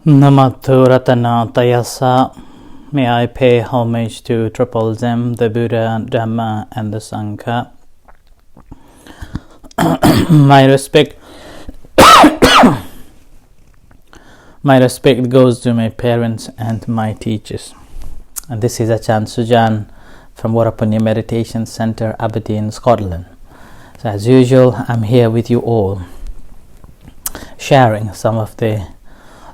Namato Ratanatayasa. May I pay homage to Triple Zem, the Buddha, Dhamma, and the Sangha. My respect goes to my parents and my teachers. And this is Achan Sujan from Warapunya Meditation Center, Aberdeen, Scotland. So as usual, I'm here with you all, sharing some of the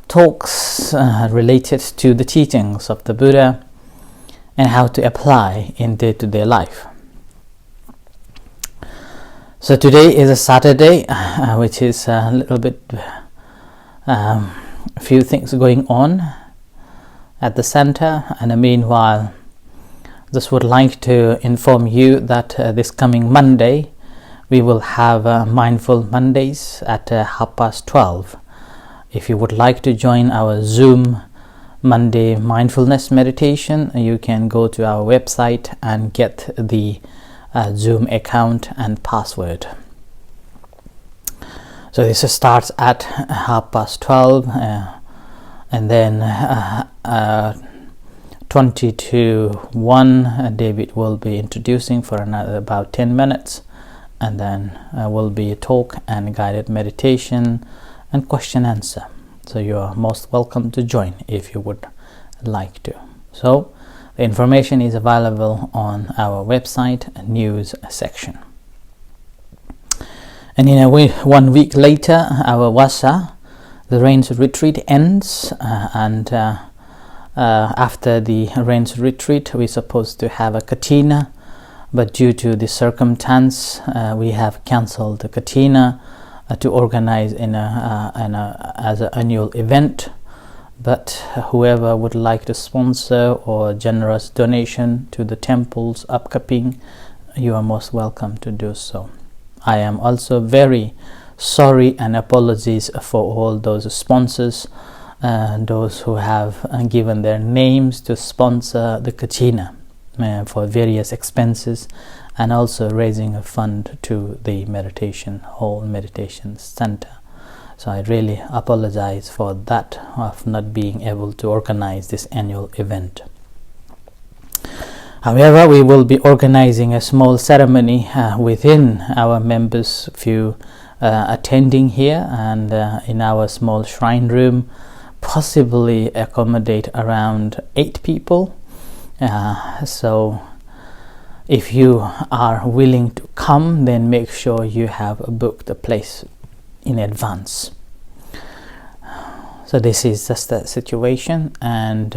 talks related to the teachings of the Buddha and how to apply in day-to-day life. So today is a Saturday, which is a little bit a few things going on at the center, and meanwhile just would like to inform you that this coming Monday we will have Mindful Mondays at 12:30. If you would like to join our Zoom Monday mindfulness meditation, you can go to our website and get the Zoom account and password. So this starts at 12:30, and then 20 to 1 David will be introducing for another about 10 minutes, and then will be a talk and guided meditation and question answer. So you are most welcome to join if you would like to. So the information is available on our website news section. And in 1 week later, our Vasa, the rains retreat, ends, and after the rains retreat we're supposed to have a Katina, but due to the circumstance we have cancelled the Katina to organize as an annual event. But whoever would like to sponsor or generous donation to the temple's upkeeping, you are most welcome to do so. I am also very sorry and apologies for all those sponsors, those who have given their names to sponsor the Katina for various expenses, and also raising a fund to the meditation center. So I really apologize for that, of not being able to organize this annual event. However, we will be organizing a small ceremony within our members, few attending here, and in our small shrine room, possibly accommodate around 8 people. So if you are willing to come, then make sure you have booked a place in advance. So this is just the situation. And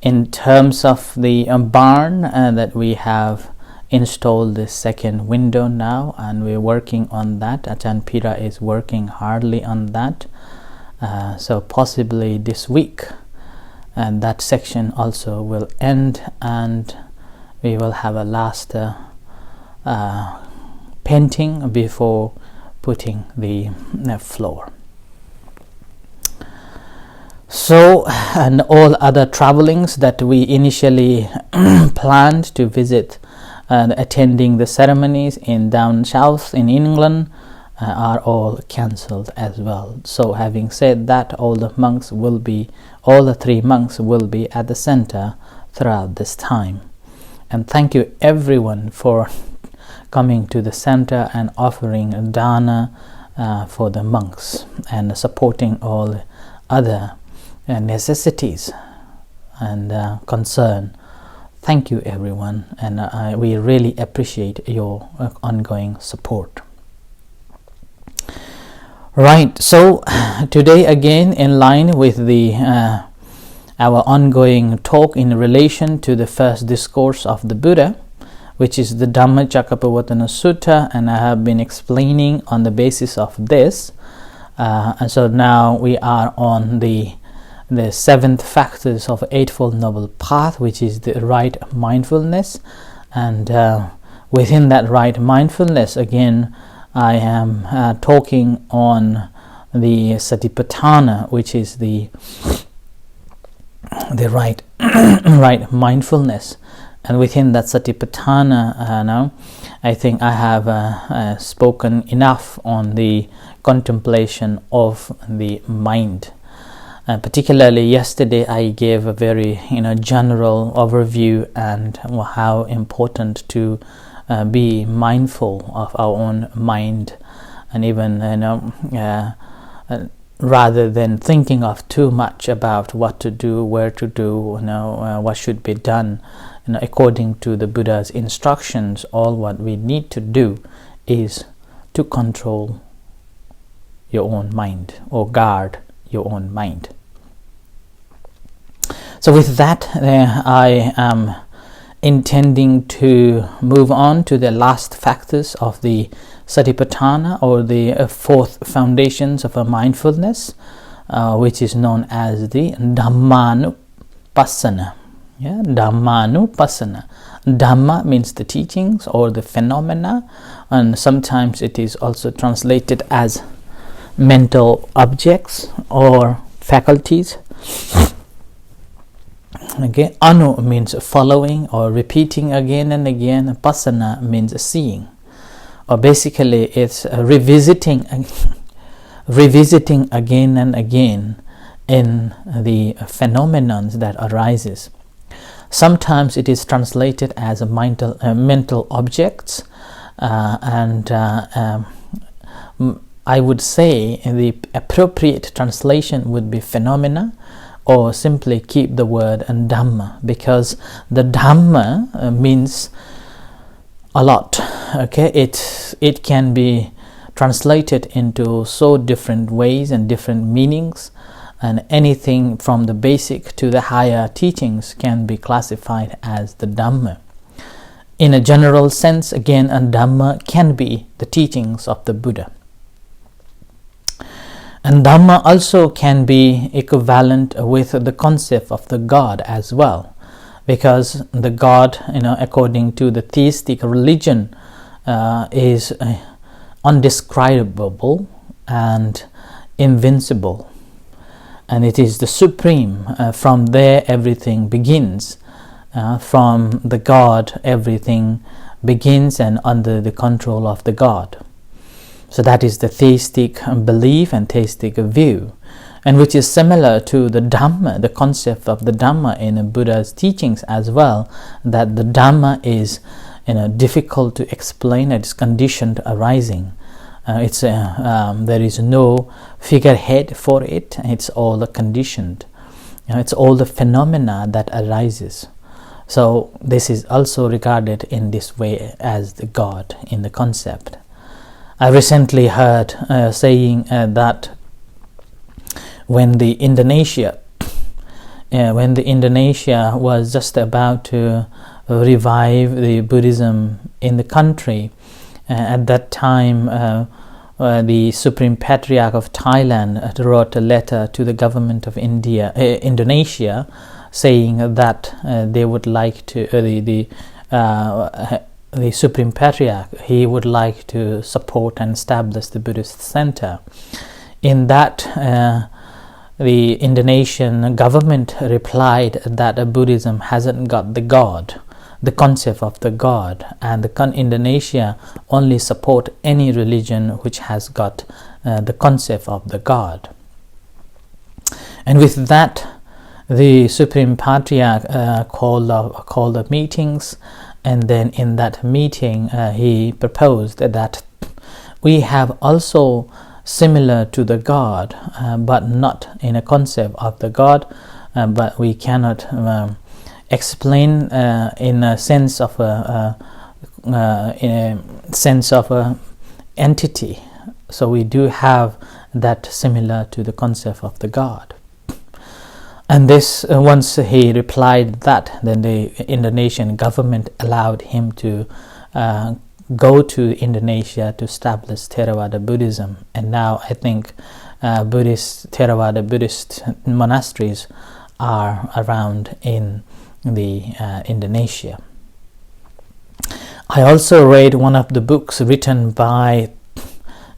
in terms of the barn that we have installed the second window now, and we're working on that. Ajahn Pira is working hardly on that. So possibly this week, and that section also will end, and we will have a last painting before putting the floor. So, and all other travelings that we initially planned to visit, attending the ceremonies in down south in England, are all cancelled as well. So having said that, all the 3 monks will be at the center throughout this time. And thank you everyone for coming to the center and offering dana for the monks, and supporting all other necessities and concern. Thank you everyone, and we really appreciate your ongoing support. Right, so today again, in line with our ongoing talk in relation to the first discourse of the Buddha, which is the Dhammanupassana Sutta, and I have been explaining on the basis of this. And so now we are on the 7th factors of Eightfold Noble Path, which is the right mindfulness. And within that right mindfulness, again, I am talking on the Satipatthana, which is the right right mindfulness. And within that Satipatthana, now I think I have spoken enough on the contemplation of the mind. Particularly yesterday, I gave a very general overview and how important to be mindful of our own mind, and even rather than thinking of too much about what to do, where to do, what should be done, according to the Buddha's instructions, all what we need to do is to control your own mind or guard your own mind. So with that, I am intending to move on to the last factors of the Satipatthana, or the fourth foundations of a mindfulness, which is known as the dhammanupassana. Dhammanupassana. Dhamma means the teachings or the phenomena, and sometimes it is also translated as mental objects or faculties. Okay, anu means following or repeating again and again. Passana means seeing, or basically it's revisiting again and again in the phenomenons that arises. Sometimes it is translated as a mental objects, and I would say the appropriate translation would be phenomena, or simply keep the word and Dhamma, because the Dhamma means a lot. Okay, it can be translated into so different ways and different meanings, and anything from the basic to the higher teachings can be classified as the Dhamma. In a general sense, again, a Dhamma can be the teachings of the Buddha. And Dhamma also can be equivalent with the concept of the God as well, because the God, according to the theistic religion, is undescribable and invincible, and it is the supreme. From there, everything begins. From the God, everything begins, and under the control of the God. So that is the theistic belief and theistic view, and which is similar to the Dhamma, the concept of the Dhamma in Buddha's teachings as well, that the Dhamma is difficult to explain, it's conditioned arising. There is no figurehead for it, it's all conditioned. It's all the phenomena that arises. So this is also regarded in this way as the God in the concept. I recently heard saying that when the Indonesia was just about to revive the Buddhism in the country, at that time the Supreme Patriarch of Thailand wrote a letter to the government of Indonesia, saying that they would like to the Supreme Patriarch, he would like to support and establish the Buddhist center. In that, the Indonesian government replied that Buddhism hasn't got the God, the concept of the God, and Indonesia only support any religion which has got the concept of the God. And with that, the Supreme Patriarch called the meetings. And then in that meeting, he proposed that we have also similar to the God, but not in a concept of the God, but we cannot explain in a sense of a entity. So we do have that similar to the concept of the God. And this, once he replied that, then the Indonesian government allowed him to go to Indonesia to establish Theravada Buddhism. And now I think Theravada Buddhist monasteries are around in the Indonesia. I also read one of the books written by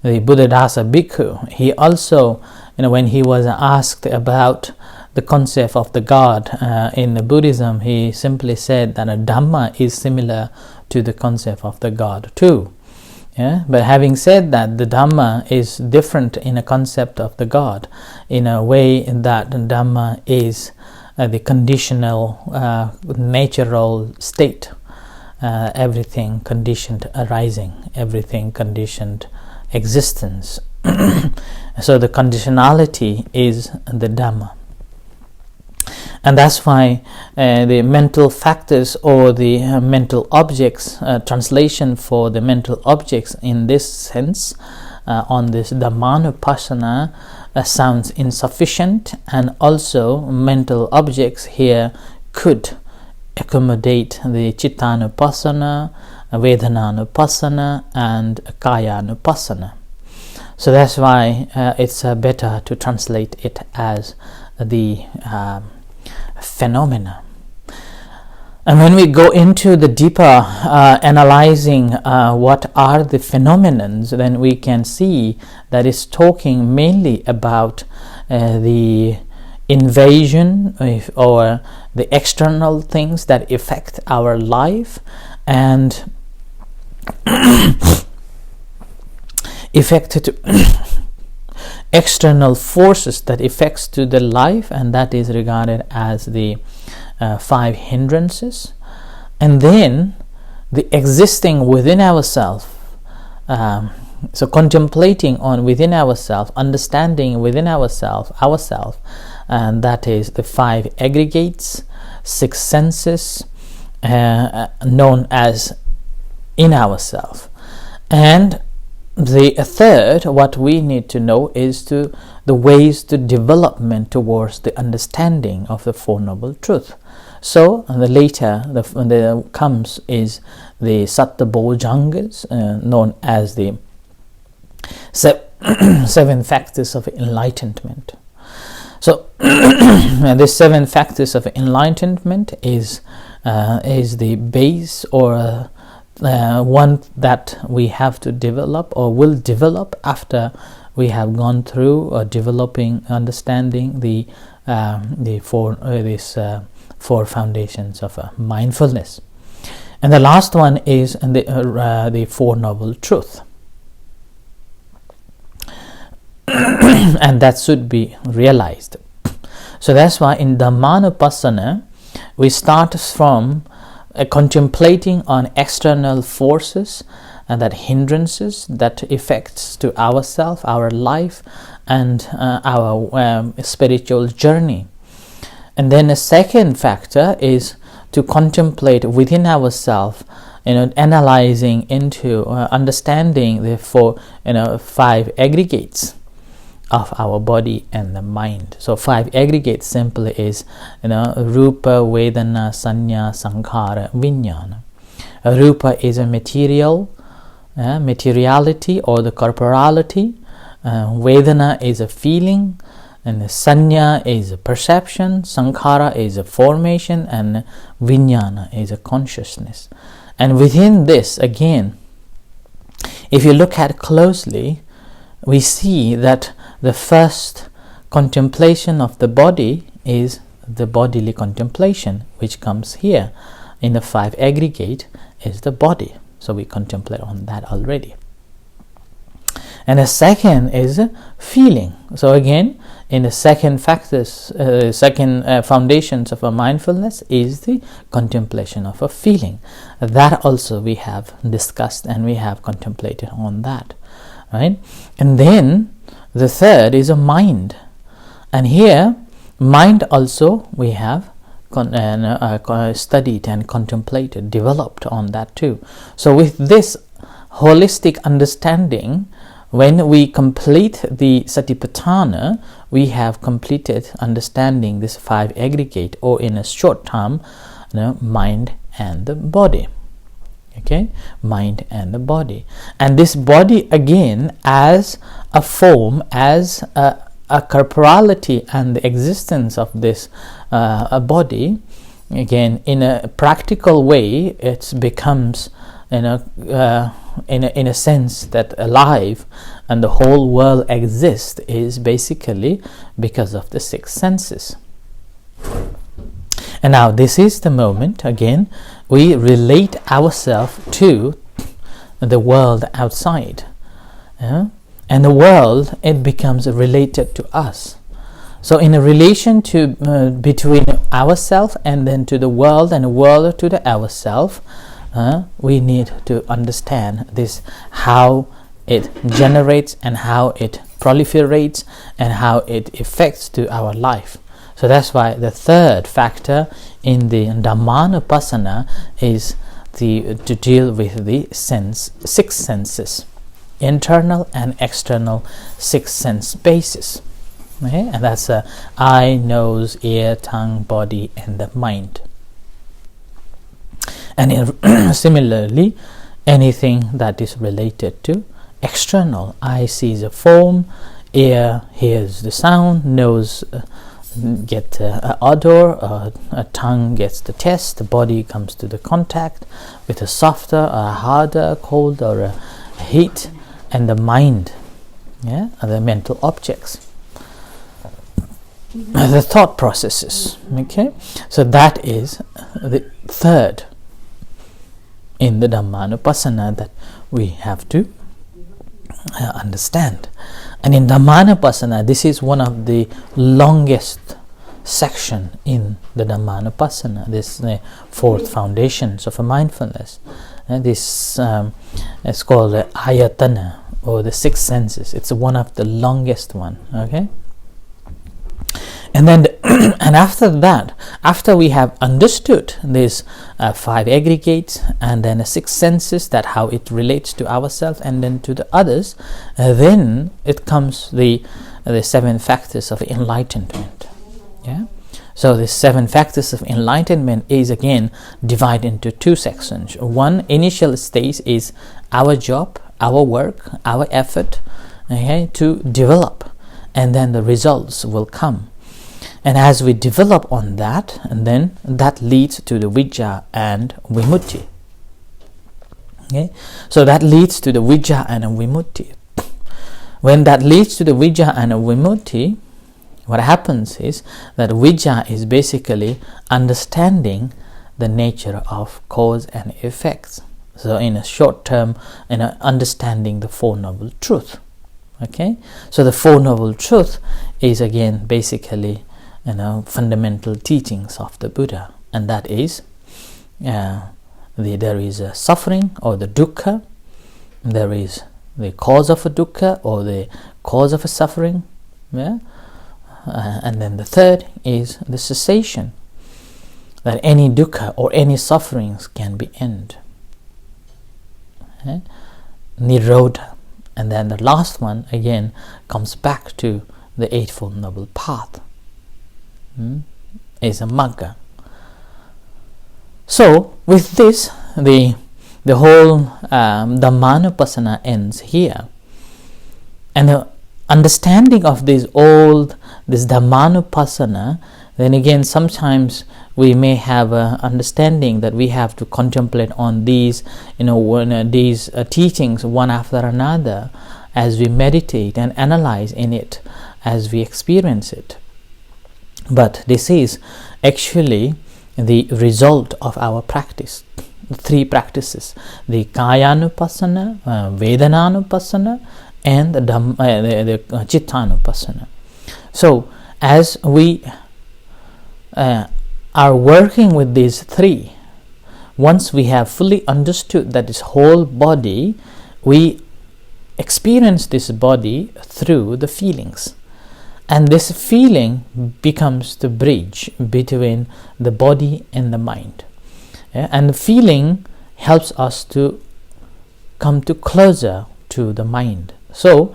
the Buddhadasa Bhikkhu. He also, when he was asked about the concept of the God in the Buddhism, he simply said that a Dhamma is similar to the concept of the God too. Yeah? But having said that, the Dhamma is different in a concept of the God, in a way that Dhamma is the conditional, natural state, everything conditioned arising, everything conditioned existence. So the conditionality is the Dhamma. And that's why the mental factors or the mental objects, translation for the mental objects in this sense, on this dhammanupassana, sounds insufficient, and also mental objects here could accommodate the chittanupassana, vedananupassana, and kayanupassana. So that's why it's better to translate it as the phenomena. And when we go into the deeper analyzing what are the phenomenons, then we can see that it's talking mainly about the invasion or the external things that affect our life, and external forces that affects to the life, and that is regarded as the 5 hindrances. And then the existing within ourselves, so contemplating on within ourselves, understanding within ourselves, and that is the 5 aggregates, 6 senses, known as in ourselves. And the third, what we need to know is the ways to development towards the understanding of the Four Noble Truth. So the later comes is the Sattabhojangas, known as the 7 factors of enlightenment. So the 7 factors of enlightenment is the base, or one that we have to develop or will develop after we have gone through developing, understanding the four foundations of mindfulness. And the last one is the Four Noble Truth. And that should be realized. So that's why in dhammanupassana we start from contemplating on external forces and that hindrances that affects to ourself, our life, and our spiritual journey. And then a second factor is to contemplate within ourselves, analyzing into understanding the 5 aggregates of our body and the mind. So 5 aggregates simply is rupa, vedana, sanya, sankhara, vijnana. Rupa is a materiality or the corporality. Vedana is a feeling, and sanya is a perception, sankhara is a formation, and vijnana is a consciousness. And within this, again, if you look at closely, we see that the first contemplation of the body is the bodily contemplation, which comes here in the 5 aggregate is the body. So we contemplate on that already. And the second is feeling. So again, in the second factors, foundations of a mindfulness is the contemplation of a feeling. That also we have discussed and we have contemplated on that, right? And then the third is a mind, and here mind also we have studied and contemplated, developed on that too. So with this holistic understanding, when we complete the Satipatthana, we have completed understanding this 5 aggregate, or in a short term, mind and the body. Okay, mind and the body, and this body again as a form, as a corporality, and the existence of this body, again in a practical way, it becomes in a sense that alive, and the whole world exists is basically because of the 6 senses. And now this is the moment, again, we relate ourselves to the world outside. And the world, it becomes related to us. So in a relation to between ourselves and then to the world, and the world to the ourself, we need to understand this, how it generates and how it proliferates and how it affects to our life. So that's why the third factor in the dhammanupassana is to deal with the six senses, internal and external 6 sense bases. Okay? And that's eye, nose, ear, tongue, body, and the mind. And similarly, anything that is related to external, eye sees a form, ear hears the sound, nose gets odor, a tongue gets the taste, the body comes to the contact with a softer, a harder, cold, or a heat, and the mind, are the mental objects, the thought processes. Okay, so that is the third in the dhammanupassana that we have to understand. And in dhammanupassana, this is one of the longest section in the dhammanupassana. This is the fourth foundations of a mindfulness. And this is called ayatana, or the 6 senses. It's one of the longest one. Okay. And then, and after that, after we have understood these 5 aggregates and then the 6 senses, that how it relates to ourselves and then to the others, then it comes the 7 factors of enlightenment. So the 7 factors of enlightenment is again divided into 2 sections. One initial stage is our job, our work, our effort, to develop, and then the results will come. And as we develop on that, and then that leads to the vijja and vimutti. So that leads to the vijja and vimutti. When that leads to the vijja and vimutti, what happens is that vijja is basically understanding the nature of cause and effects. So in a short term, understanding the Four Noble Truth. Okay, so the Four Noble Truth is again basically fundamental teachings of the Buddha, and that is there is a suffering or the dukkha, there is the cause of a dukkha or the cause of a suffering, and then the third is the cessation, that any dukkha or any sufferings can be ended, nirodha. And then the last one again comes back to the Eightfold Noble Path, is a magga. So with this, the whole dhammanupassana ends here, and the understanding of this dhammanupassana, then again sometimes we may have an understanding that we have to contemplate on these these teachings one after another as we meditate and analyze in it as we experience it. But this is actually the result of our practice, the 3 practices, the kayanupassana, vedananupassana, and the chittanupassana. So as we are working with these 3, once we have fully understood that this whole body, we experience this body through the feelings. And this feeling becomes the bridge between the body and the mind. And the feeling helps us to come to closer to the mind. So,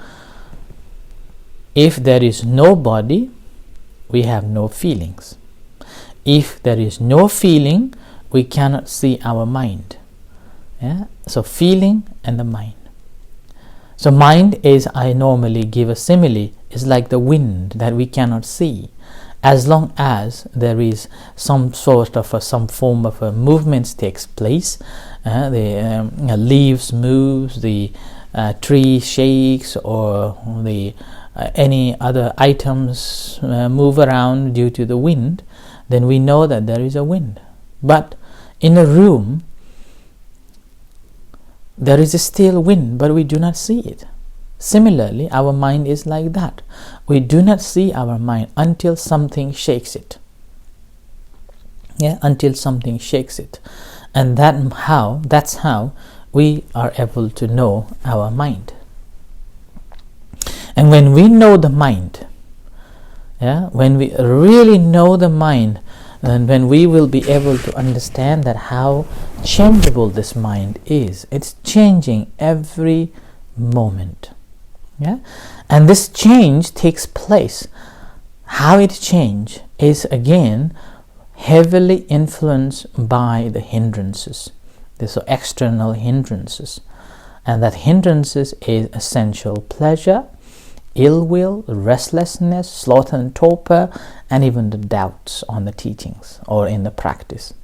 if there is no body, we have no feelings. If there is no feeling, we cannot see our mind. So, feeling and the mind. So, mind is, I normally give a simile, is like the wind that we cannot see. As long as there is some sort of some form of a movement takes place, the leaves moves, the tree shakes, or the any other items move around due to the wind, then we know that there is a wind. But in a room, there is still wind, but we do not see it. Similarly, our mind is like that. We do not see our mind until something shakes it. Until something shakes it. And that's how we are able to know our mind. And when we know the mind, when we really know the mind, and when we will be able to understand that how changeable this mind is. It's changing every moment. And this change takes place. How it changes is again heavily influenced by the hindrances. These are external hindrances. And that hindrances is essential pleasure, ill will, restlessness, sloth and torpor, and even the doubts on the teachings or in the practice.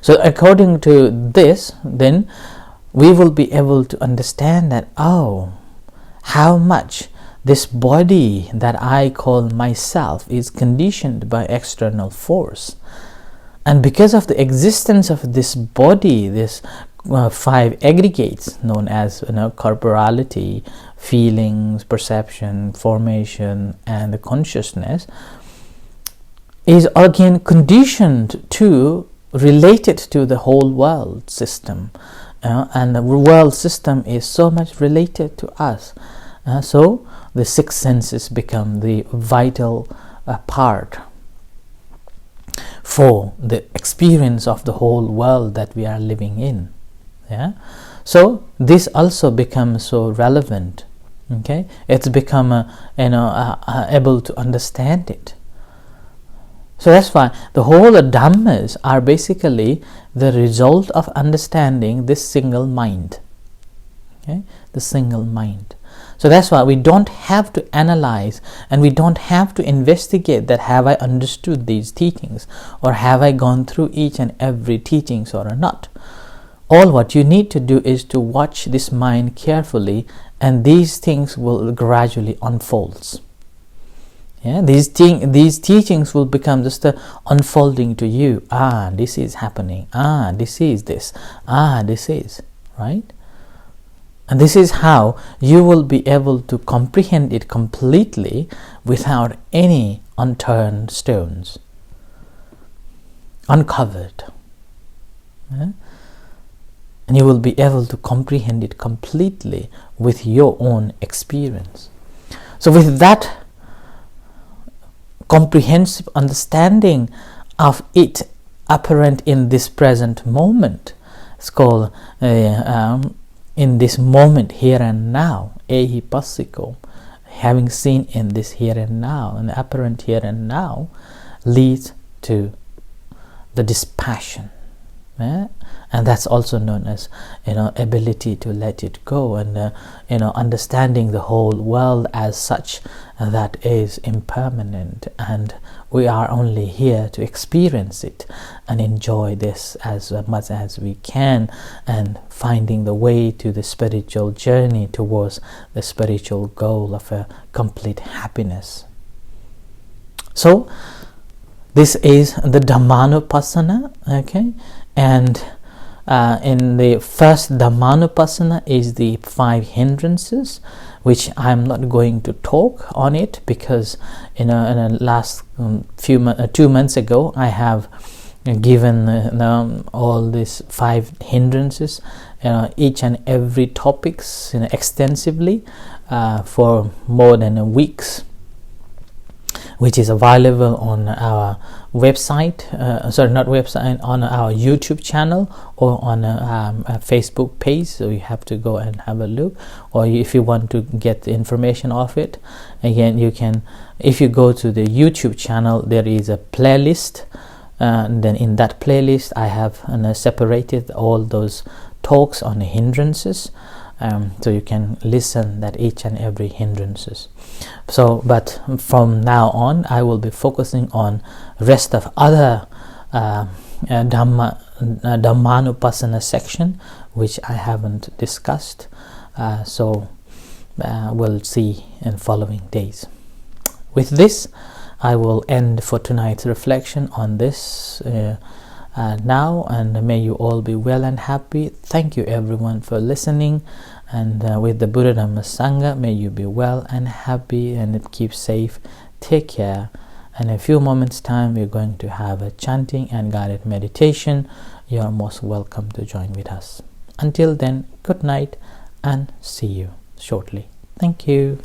So according to this, then we will be able to understand that, how much this body that I call myself is conditioned by external force. And because of the existence of this body, this 5 aggregates known as corporality, feelings, perception, formation, and the consciousness, is again conditioned to related to the whole world system, and the world system is so much related to us. So the 6 senses become the vital part for the experience of the whole world that we are living in. So this also becomes so relevant. It's become able to understand it. So that's why the whole Dhammas are basically the result of understanding this single mind. The single mind. So that's why we don't have to analyze and we don't have to investigate that have I understood these teachings or have I gone through each and every teachings or not. All what you need to do is to watch this mind carefully, and these things will gradually unfold. These teachings will become just unfolding to you. This is happening. This is this. This is, right? And this is how you will be able to comprehend it completely without any unturned stones, uncovered. And you will be able to comprehend it completely with your own experience. So with that comprehensive understanding of it apparent in this present moment, it's called in this moment, here and now, ehi passiko, having seen in this here and now, and the apparent here and now leads to the dispassion. And that's also known as ability to let it go, and understanding the whole world as such that is impermanent, and we are only here to experience it and enjoy this as much as we can, and finding the way to the spiritual journey towards the spiritual goal of a complete happiness. So this is the dhammanupassana, and in the first dhammanupassana is the 5 hindrances, which I'm not going to talk on it because in the last 2 months ago I have given all these 5 hindrances, each and every topics extensively for more than weeks, which is available on our website, on our YouTube channel or on a Facebook page. So you have to go and have a look, or if you want to get the information of it, again you can, if you go to the YouTube channel, there is a playlist, and then in that playlist I have separated all those talks on the hindrances. So you can listen that each and every hindrances. So, but from now on, I will be focusing on rest of other dhammanupassana section, which I haven't discussed. So we'll see in following days. With this, I will end for tonight's reflection on this now, and may you all be well and happy. Thank you everyone for listening, and with the Buddha Dhamma Sangha, may you be well and happy and keep safe. Take care. And in a few moments time we're going to have a chanting and guided meditation. You are most welcome to join with us. Until then, good night and see you shortly. Thank you.